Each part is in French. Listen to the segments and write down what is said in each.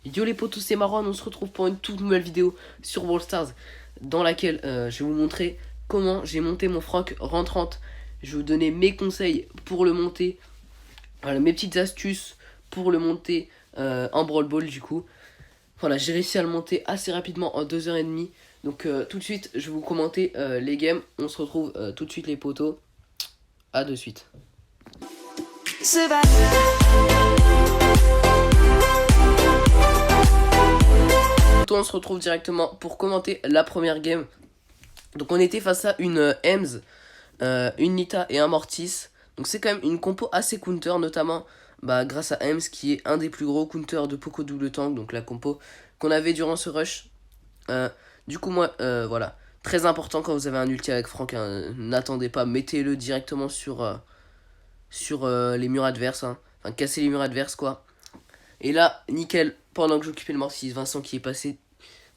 Yo les potos, c'est Marwan, on se retrouve pour une toute nouvelle vidéo sur Brawl Stars dans laquelle je vais vous montrer comment j'ai monté mon Franck rentrante. Je vais vous donner mes conseils pour le monter, voilà, mes petites astuces pour le monter en Brawl Ball du coup. Voilà, j'ai réussi à le monter assez rapidement en 2h30. Donc tout de suite, je vais vous commenter les games. On se retrouve tout de suite les potos. À de suite. On se retrouve directement pour commenter la première game. Donc on était face à une Ems, une Nita et un Mortis. Donc c'est quand même une compo assez counter, notamment grâce à Ems qui est un des plus gros counters de Poco double tank. Donc la compo qu'on avait durant ce rush. Du coup moi voilà, très important quand vous avez un ulti avec Franck, hein, n'attendez pas, mettez-le directement sur les murs adverses, hein. Enfin cassez les murs adverses quoi. Et là nickel, pendant que j'occupais le Mortis, Vincent qui est passé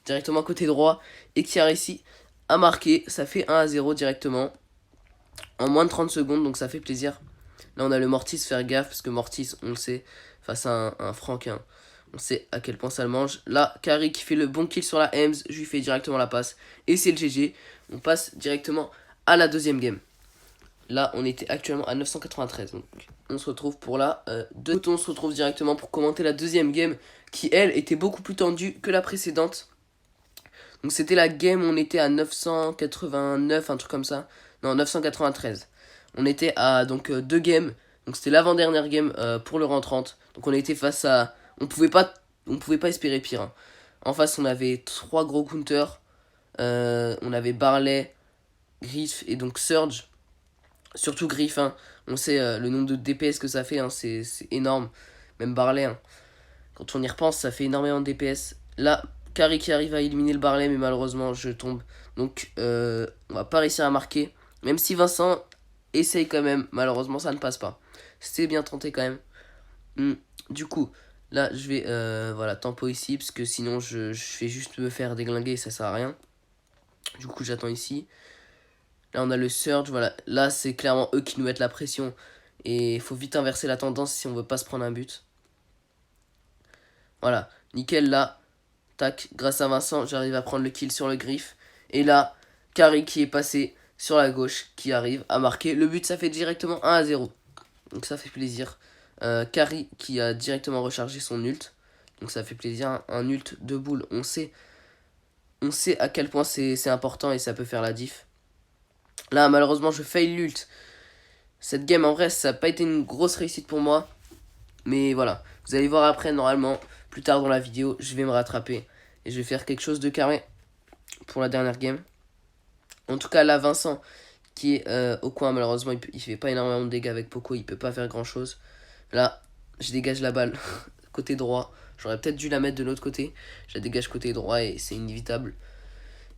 directement côté droit et qui a réussi à marquer. Ça fait 1-0 directement en moins de 30 secondes, donc ça fait plaisir. Là on a le Mortis, faire gaffe parce que Mortis, on le sait, face à un Franck, hein, on sait à quel point ça le mange. Là Kari qui fait le bon kill sur la Ems, je lui fais directement la passe et c'est le GG. On passe directement à la deuxième game. Là on était actuellement à 993, donc on se retrouve pour la deuxième. On se retrouve directement pour commenter la deuxième game qui elle était beaucoup plus tendue que la précédente. Donc c'était la game où on était à 989, un truc comme ça. Non, 993. On était à donc 2 games. Donc c'était l'avant-dernière game pour le rang 30. Donc on était face à... On pouvait pas espérer pire, hein. En face on avait 3 gros counters. On avait Barley, Griff et donc Surge. Surtout Griff, hein. On sait le nombre de DPS que ça fait, hein. C'est énorme. Même Barley, hein. Quand on y repense, ça fait énormément de DPS. Là, Kari qui arrive à éliminer le Barley, mais malheureusement, je tombe. Donc, on va pas réussir à marquer. Même si Vincent essaye quand même, malheureusement, ça ne passe pas. C'était bien tenté quand même. Du coup, là, je vais voilà, tempo ici, parce que sinon, je vais juste me faire déglinguer et ça sert à rien. Du coup, j'attends ici. Là, on a le Surge, voilà. Là, c'est clairement eux qui nous mettent la pression. Et il faut vite inverser la tendance si on veut pas se prendre un but. Voilà, nickel là. Tac, grâce à Vincent, j'arrive à prendre le kill sur le Griff. Et là, Kari qui est passé sur la gauche, qui arrive à marquer. Le but, ça fait directement 1-0. Donc ça fait plaisir. Kari qui a directement rechargé son ult. Donc ça fait plaisir. Un ult de boule, on sait à quel point c'est important et ça peut faire la diff. Là, malheureusement, je fail l'ult. Cette game, en vrai, ça n'a pas été une grosse réussite pour moi. Mais voilà, vous allez voir après, normalement, plus tard dans la vidéo, je vais me rattraper. Et je vais faire quelque chose de carré pour la dernière game. En tout cas, là, Vincent, qui est au coin, malheureusement, il fait pas énormément de dégâts avec Poco. Il peut pas faire grand chose. Là, je dégage la balle côté droit. J'aurais peut-être dû la mettre de l'autre côté. Je la dégage côté droit et c'est inévitable.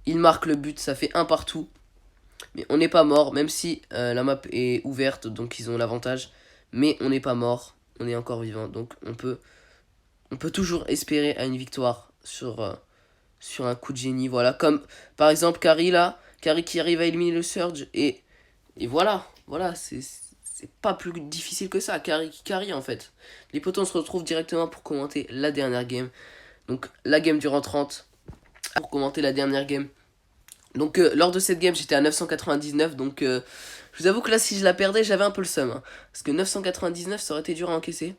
Il marque le but, ça fait un partout. Mais on n'est pas mort, même si la map est ouverte, donc ils ont l'avantage. Mais on n'est pas mort, on est encore vivant. Donc on peut toujours espérer à une victoire sur un coup de génie. Voilà, comme par exemple Kari là. Kari qui arrive à éliminer le Surge. Et voilà, c'est pas plus difficile que ça. Kari en fait. Les potos, on se retrouve directement pour commenter la dernière game. Donc la game durant 30. Pour commenter la dernière game. Donc lors de cette game j'étais à 999, donc je vous avoue que là si je la perdais j'avais un peu le seum, hein, parce que 999 ça aurait été dur à encaisser.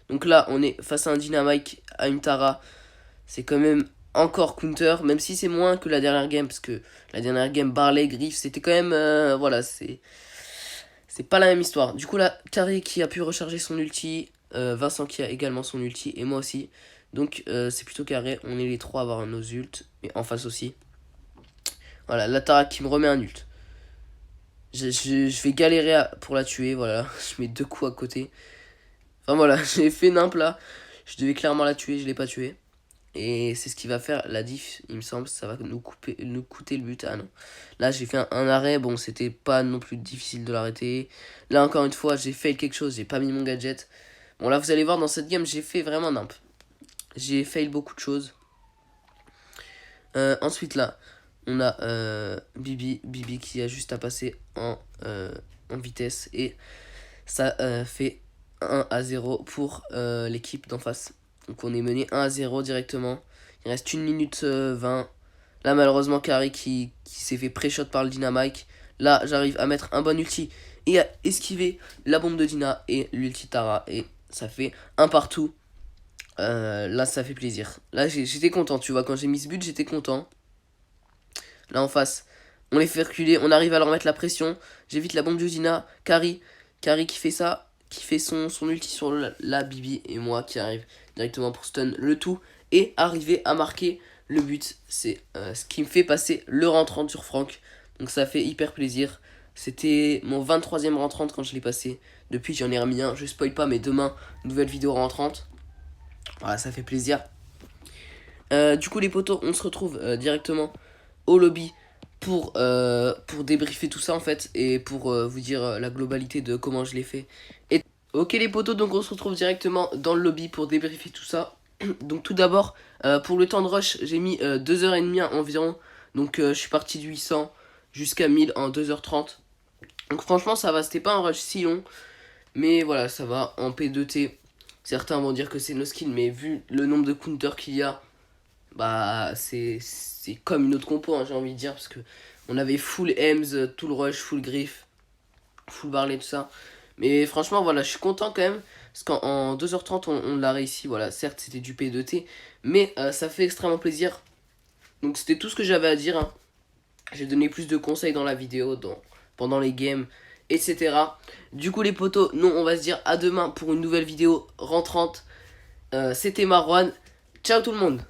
Donc là on est face à un Dynamite, à une Tara, c'est quand même encore counter, même si c'est moins que la dernière game, parce que la dernière game Barley, Griff, c'était quand même, voilà, c'est pas la même histoire. Du coup là, Kari qui a pu recharger son ulti, Vincent qui a également son ulti, et moi aussi. Donc c'est plutôt carré, on est les trois à avoir nos ults, mais en face aussi. Voilà, la Tara qui me remet un ult. Je vais galérer pour la tuer, voilà. Je mets 2 coups à côté. Enfin voilà, j'ai fait nimp là. Je devais clairement la tuer, je l'ai pas tuée. Et c'est ce qui va faire la diff, il me semble. Ça va nous coûter le but. Ah non. Là, j'ai fait un arrêt. Bon, c'était pas non plus difficile de l'arrêter. Là, encore une fois, j'ai fail quelque chose. J'ai pas mis mon gadget. Bon, là, vous allez voir, dans cette game, j'ai fait vraiment nimp. J'ai fail beaucoup de choses. Ensuite, là, on a Bibi qui a juste à passer en vitesse. Et ça fait 1-0 pour l'équipe d'en face. Donc on est mené 1-0 directement. Il reste 1 minute 20. Là malheureusement Kari qui s'est fait pré-shot par le Dynamite. Là j'arrive à mettre un bon ulti et à esquiver la bombe de Dina et l'ulti Tara. Et ça fait un partout. Là ça fait plaisir. Là j'étais content, tu vois, quand j'ai mis ce but j'étais content. Là en face, on les fait reculer, on arrive à leur mettre la pression. J'évite la bombe de Dina. Kari qui fait ça, qui fait son ulti sur la Bibi. Et moi qui arrive directement pour stun le tout. Et arriver à marquer le but. C'est ce qui me fait passer le rang 30 sur Franck. Donc ça fait hyper plaisir. C'était mon 23e rang 30 quand je l'ai passé. Depuis j'en ai remis un, je spoil pas, mais demain, nouvelle vidéo rang 30. Voilà, ça fait plaisir. Du coup les potos, on se retrouve directement au lobby pour débriefer tout ça en fait. Et pour vous dire la globalité de comment je l'ai fait. Et ok les potos, donc on se retrouve directement dans le lobby pour débriefer tout ça. Donc tout d'abord, pour le temps de rush, j'ai mis 2h30 environ. Donc je suis parti de 800 jusqu'à 1000 en 2h30. Donc franchement ça va, c'était pas un rush si long. Mais voilà, ça va en P2T. Certains vont dire que c'est no skill, mais vu le nombre de counters qu'il y a, bah c'est comme une autre compo, hein, j'ai envie de dire. Parce que on avait full Ems, tout le rush, full Griff, full Barley, tout ça. Mais franchement, voilà, je suis content quand même. Parce qu'en 2h30, on l'a réussi. Voilà, certes, c'était du P2T. Mais ça fait extrêmement plaisir. Donc c'était tout ce que j'avais à dire. Hein. J'ai donné plus de conseils dans la vidéo, pendant les games, etc. Du coup les potos, nous on va se dire à demain pour une nouvelle vidéo rentrante. C'était Marwan. Ciao tout le monde.